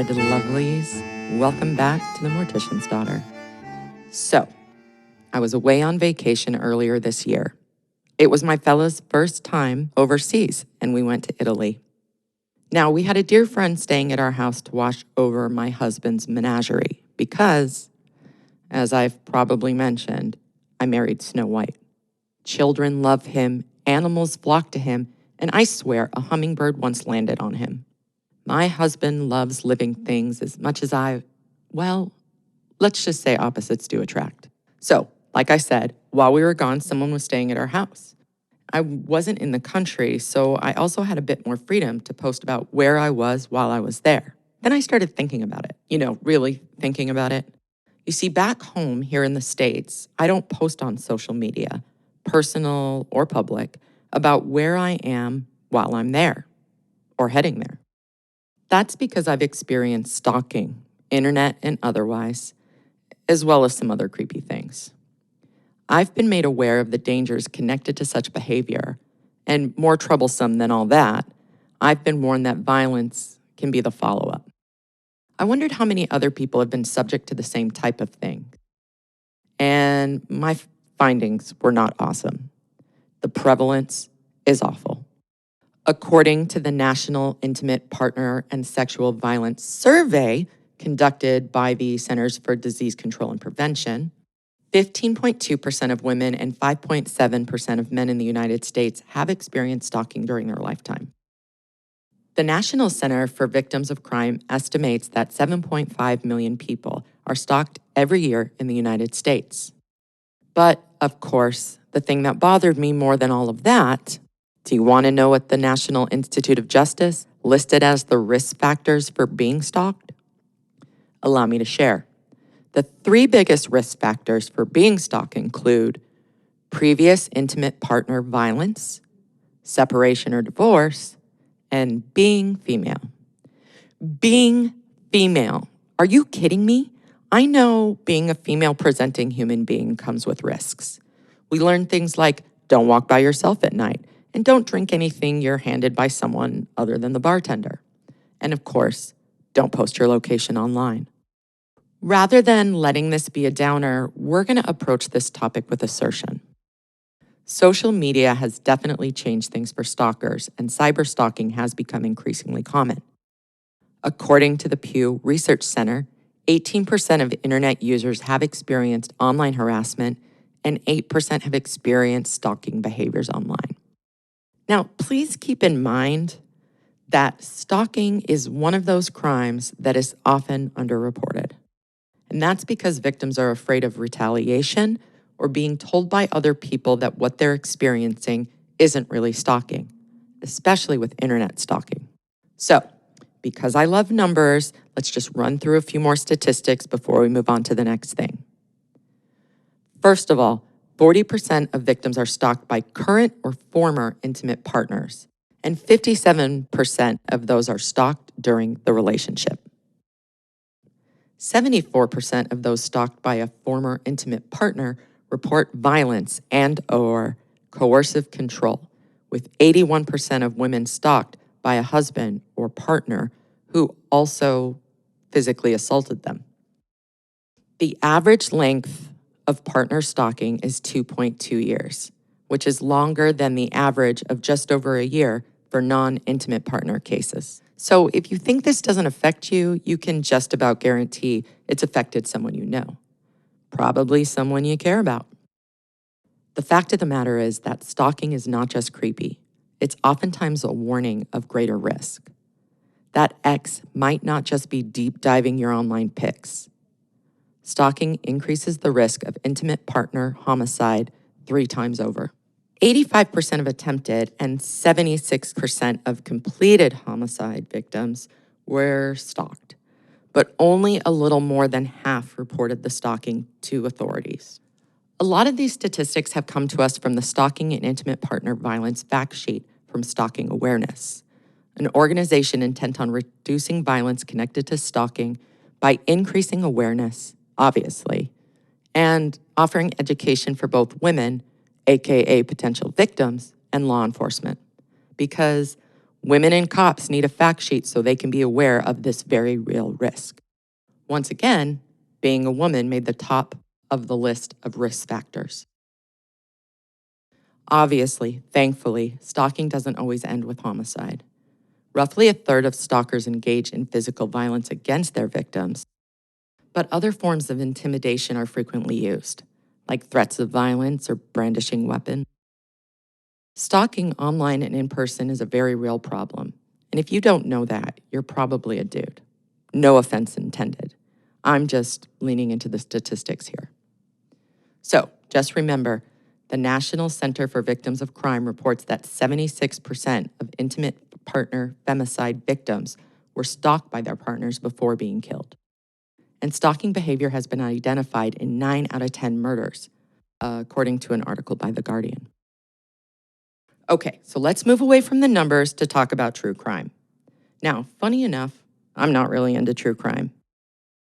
Narrated lovelies. Welcome back to The Mortician's Daughter. So, I was away on vacation earlier this year. It was my fella's first time overseas, and we went to Italy. Now, we had a dear friend staying at our house to watch over my husband's menagerie because, as I've probably mentioned, I married Snow White. Children love him, animals flock to him, and I swear a hummingbird once landed on him. My husband loves living things as much as let's just say opposites do attract. So, like I said, while we were gone, someone was staying at our house. I wasn't in the country, so I also had a bit more freedom to post about where I was while I was there. Then I started thinking about it, really thinking about it. You see, back home here in the States, I don't post on social media, personal or public, about where I am while I'm there or heading there. That's because I've experienced stalking, internet and otherwise, as well as some other creepy things. I've been made aware of the dangers connected to such behavior, and more troublesome than all that, I've been warned that violence can be the follow-up. I wondered how many other people have been subject to the same type of thing. And my findings were not awesome. The prevalence is awful. According to the National Intimate Partner and Sexual Violence Survey conducted by the Centers for Disease Control and Prevention, 15.2% of women and 5.7% of men in the United States have experienced stalking during their lifetime. The National Center for Victims of Crime estimates that 7.5 million people are stalked every year in the United States. But, of course, the thing that bothered me more than all of that, do you want to know what the National Institute of Justice listed as the risk factors for being stalked? Allow me to share. The 3 biggest risk factors for being stalked include previous intimate partner violence, separation or divorce, and being female. Being female. Are you kidding me? I know being a female-presenting human being comes with risks. We learn things like don't walk by yourself at night, and don't drink anything you're handed by someone other than the bartender. And of course, don't post your location online. Rather than letting this be a downer, we're going to approach this topic with assertion. Social media has definitely changed things for stalkers, and cyber stalking has become increasingly common. According to the Pew Research Center, 18% of internet users have experienced online harassment, and 8% have experienced stalking behaviors online. Now, please keep in mind that stalking is one of those crimes that is often underreported. And that's because victims are afraid of retaliation or being told by other people that what they're experiencing isn't really stalking, especially with internet stalking. So, because I love numbers, let's just run through a few more statistics before we move on to the next thing. First of all, 40% of victims are stalked by current or former intimate partners, and 57% of those are stalked during the relationship. 74% of those stalked by a former intimate partner report violence and/or coercive control, with 81% of women stalked by a husband or partner who also physically assaulted them. The average length of partner stalking is 2.2 years, which is longer than the average of just over a year for non-intimate partner cases. So if you think this doesn't affect you, you can just about guarantee it's affected someone you know, probably someone you care about. The fact of the matter is that stalking is not just creepy. It's oftentimes a warning of greater risk. That ex might not just be deep diving your online pics. Stalking increases the risk of intimate partner homicide 3 times over. 85% of attempted and 76% of completed homicide victims were stalked, but only a little more than half reported the stalking to authorities. A lot of these statistics have come to us from the Stalking and Intimate Partner Violence Fact Sheet from Stalking Awareness, an organization intent on reducing violence connected to stalking by increasing awareness, obviously, and offering education for both women, aka potential victims, and law enforcement. Because Women and cops need a fact sheet so they can be aware of this very real risk. Once again, being a woman made the top of the list of risk factors. Obviously, thankfully, stalking doesn't always end with homicide. Roughly a third of stalkers engage in physical violence against their victims, but other forms of intimidation are frequently used, like threats of violence or brandishing weapons. Stalking online and in person is a very real problem, and if you don't know that, you're probably a dude. No offense intended. I'm just leaning into the statistics here. So, just remember, the National Center for Victims of Crime reports that 76% of intimate partner femicide victims were stalked by their partners before being killed. And stalking behavior has been identified in 9 out of 10 murders, according to an article by The Guardian. Okay, so let's move away from the numbers to talk about true crime. Now, funny enough, I'm not really into true crime.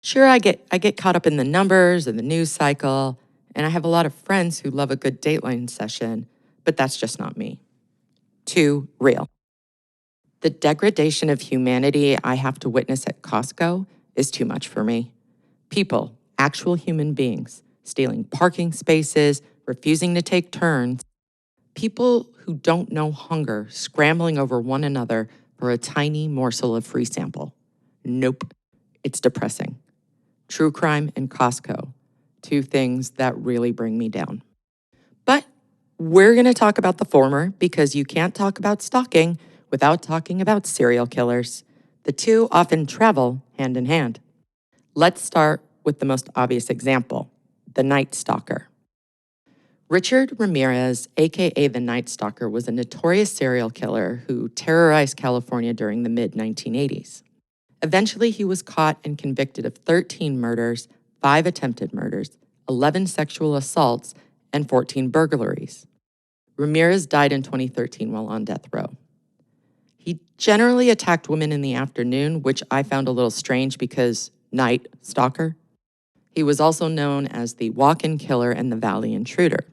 Sure, I get caught up in the numbers and the news cycle, and I have a lot of friends who love a good Dateline session, but that's just not me. Too real. The degradation of humanity I have to witness at Costco is too much for me. People, actual human beings, stealing parking spaces, refusing to take turns. People who don't know hunger, scrambling over one another for a tiny morsel of free sample. Nope, it's depressing. True crime and Costco, two things that really bring me down. But we're going to talk about the former because you can't talk about stalking without talking about serial killers. The two often travel hand in hand. Let's start with the most obvious example, the Night Stalker. Richard Ramirez, aka the Night Stalker, was a notorious serial killer who terrorized California during the mid-1980s. Eventually, he was caught and convicted of 13 murders, 5 attempted murders, 11 sexual assaults, and 14 burglaries. Ramirez died in 2013 while on death row. He generally attacked women in the afternoon, which I found a little strange because Night Stalker. He was also known as the walk-in killer and the Valley Intruder.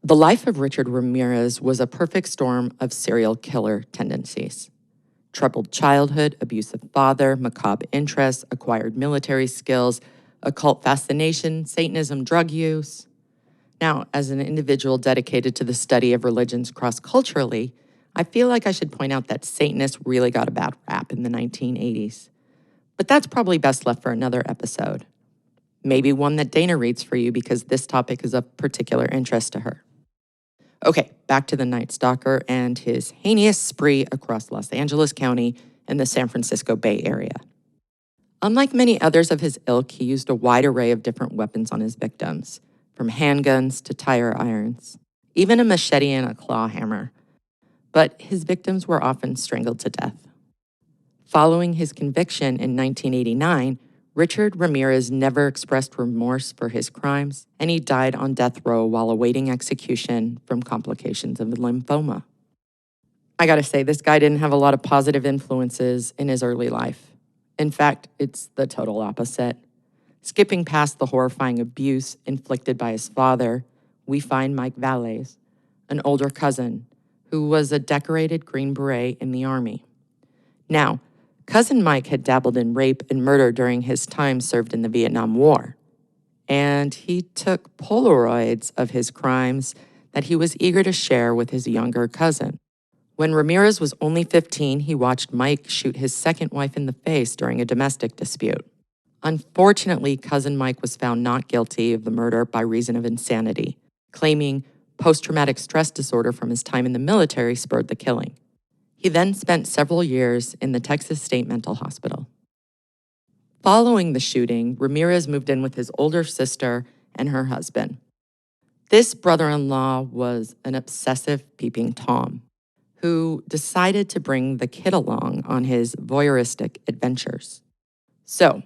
The life of Richard Ramirez was a perfect storm of serial killer tendencies. Troubled childhood, abusive father, macabre interests, acquired military skills, occult fascination, Satanism, drug use. Now, as an individual dedicated to the study of religions cross-culturally, I feel like I should point out that Satanists really got a bad rap in the 1980s. But that's probably best left for another episode. Maybe one that Dana reads for you because this topic is of particular interest to her. Okay, back to the Night Stalker and his heinous spree across Los Angeles County and the San Francisco Bay Area. Unlike many others of his ilk, he used a wide array of different weapons on his victims, from handguns to tire irons, even a machete and a claw hammer. But his victims were often strangled to death. Following his conviction in 1989, Richard Ramirez never expressed remorse for his crimes, and he died on death row while awaiting execution from complications of lymphoma. I gotta say, this guy didn't have a lot of positive influences in his early life. In fact, it's the total opposite. Skipping past the horrifying abuse inflicted by his father, we find Mike Valles, an older cousin, who was a decorated Green Beret in the Army. Now, Cousin Mike had dabbled in rape and murder during his time served in the Vietnam War, and he took Polaroids of his crimes that he was eager to share with his younger cousin. When Ramirez was only 15, he watched Mike shoot his second wife in the face during a domestic dispute. Unfortunately, Cousin Mike was found not guilty of the murder by reason of insanity, claiming post-traumatic stress disorder from his time in the military spurred the killing. He then spent several years in the Texas State Mental Hospital. Following the shooting, Ramirez moved in with his older sister and her husband. This brother-in-law was an obsessive peeping Tom who decided to bring the kid along on his voyeuristic adventures. So,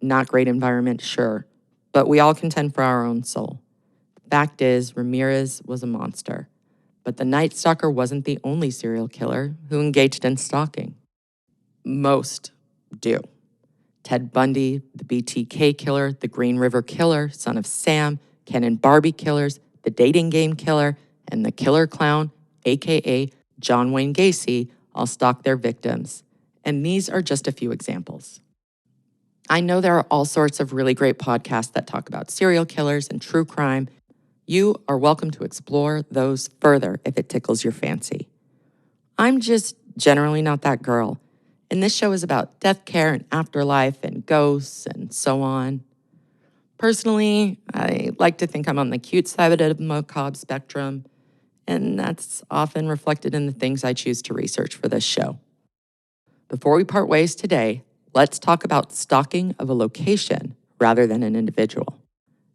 not great environment, sure, but we all contend for our own soul. Fact is, Ramirez was a monster. But the Night Stalker wasn't the only serial killer who engaged in stalking. Most do. Ted Bundy, the BTK killer, the Green River Killer, Son of Sam, Ken and Barbie killers, the Dating Game Killer, and the Killer Clown, aka John Wayne Gacy, I'll stalk their victims. And these are just a few examples. I know there are all sorts of really great podcasts that talk about serial killers and true crime. You are welcome to explore those further if it tickles your fancy. I'm just generally not that girl, and this show is about death care and afterlife and ghosts and so on. Personally, I like to think I'm on the cute side of the macabre spectrum, and that's often reflected in the things I choose to research for this show. Before we part ways today, let's talk about stalking of a location rather than an individual.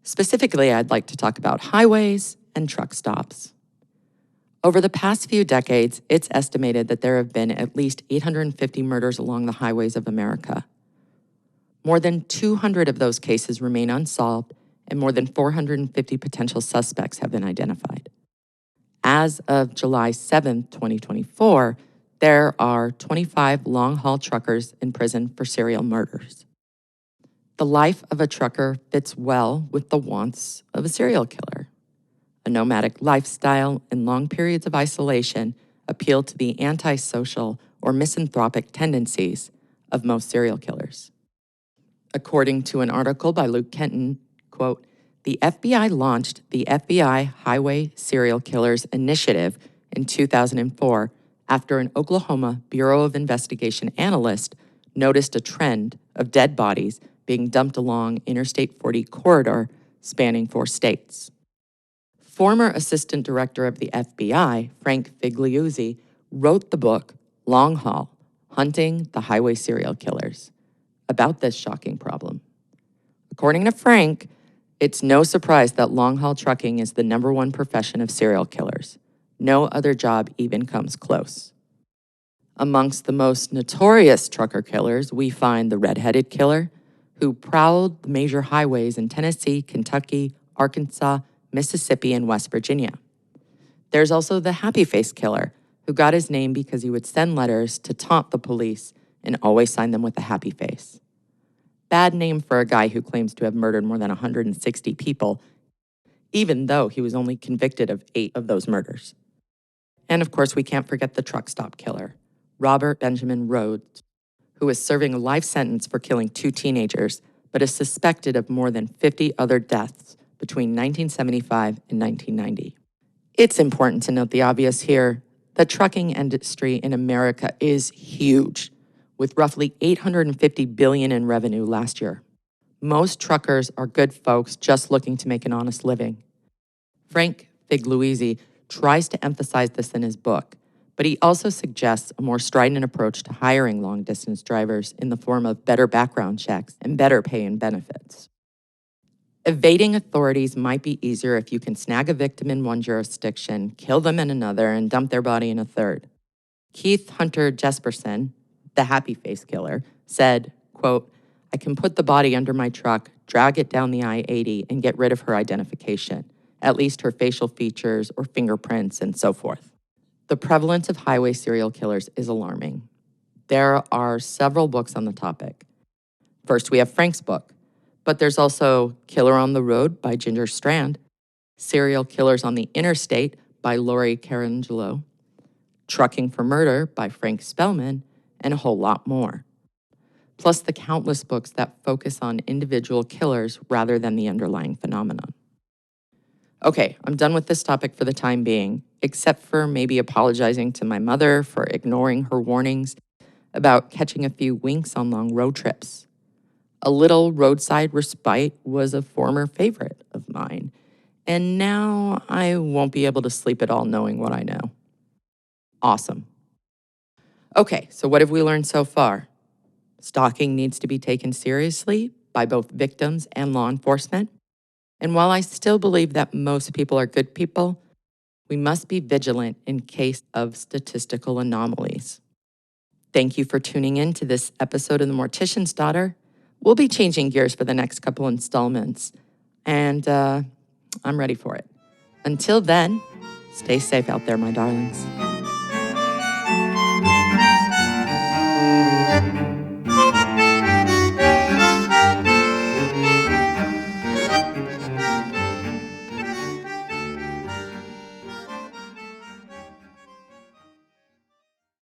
Specifically, I'd like to talk about highways and truck stops. Over the past few decades, it's estimated that there have been at least 850 murders along the highways of America. More than 200 of those cases remain unsolved, and more than 450 potential suspects have been identified. As of July 7, 2024, there are 25 long-haul truckers in prison for serial murders. The life of a trucker fits well with the wants of a serial killer. A nomadic lifestyle and long periods of isolation appeal to the antisocial or misanthropic tendencies of most serial killers. According to an article by Luke Kenton, quote, the FBI launched the FBI Highway Serial Killers Initiative in 2004 after an Oklahoma Bureau of Investigation analyst noticed a trend of dead bodies being dumped along Interstate 40 corridor spanning 4 states. Former Assistant Director of the FBI, Frank Figliuzzi, wrote the book Long Haul: Hunting the Highway Serial Killers about this shocking problem. According to Frank, it's no surprise that long-haul trucking is the #1 profession of serial killers. No other job even comes close. Amongst the most notorious trucker killers, we find the red-headed killer, who prowled the major highways in Tennessee, Kentucky, Arkansas, Mississippi, and West Virginia. There's also the happy-face killer, who got his name because he would send letters to taunt the police and always sign them with a happy face. Bad name for a guy who claims to have murdered more than 160 people, even though he was only convicted of 8 of those murders. And of course, we can't forget the truck stop killer, Robert Benjamin Rhodes, who is serving a life sentence for killing 2 teenagers, but is suspected of more than 50 other deaths between 1975 and 1990. It's important to note the obvious here. The trucking industry in America is huge, with roughly $850 billion in revenue last year. Most truckers are good folks just looking to make an honest living. Frank Figliuzzi tries to emphasize this in his book, but he also suggests a more strident approach to hiring long-distance drivers in the form of better background checks and better pay and benefits. Evading authorities might be easier if you can snag a victim in one jurisdiction, kill them in another, and dump their body in a third. Keith Hunter Jesperson, the happy face killer, said, quote, I can put the body under my truck, drag it down the I-80, and get rid of her identification, at least her facial features or fingerprints and so forth. The prevalence of highway serial killers is alarming. There are several books on the topic. First, we have Frank's book, but there's also Killer on the Road by Ginger Strand, Serial Killers on the Interstate by Lori Carangelo, Trucking for Murder by Frank Spellman, and a whole lot more. Plus the countless books that focus on individual killers rather than the underlying phenomenon. Okay, I'm done with this topic for the time being, except for maybe apologizing to my mother for ignoring her warnings about catching a few winks on long road trips. A little roadside respite was a former favorite of mine, and now I won't be able to sleep at all knowing what I know. Awesome. Okay, so what have we learned so far? Stalking needs to be taken seriously by both victims and law enforcement. And while I still believe that most people are good people, we must be vigilant in case of statistical anomalies. Thank you for tuning in to this episode of The Mortician's Daughter. We'll be changing gears for the next couple installments, and I'm ready for it. Until then, stay safe out there, my darlings.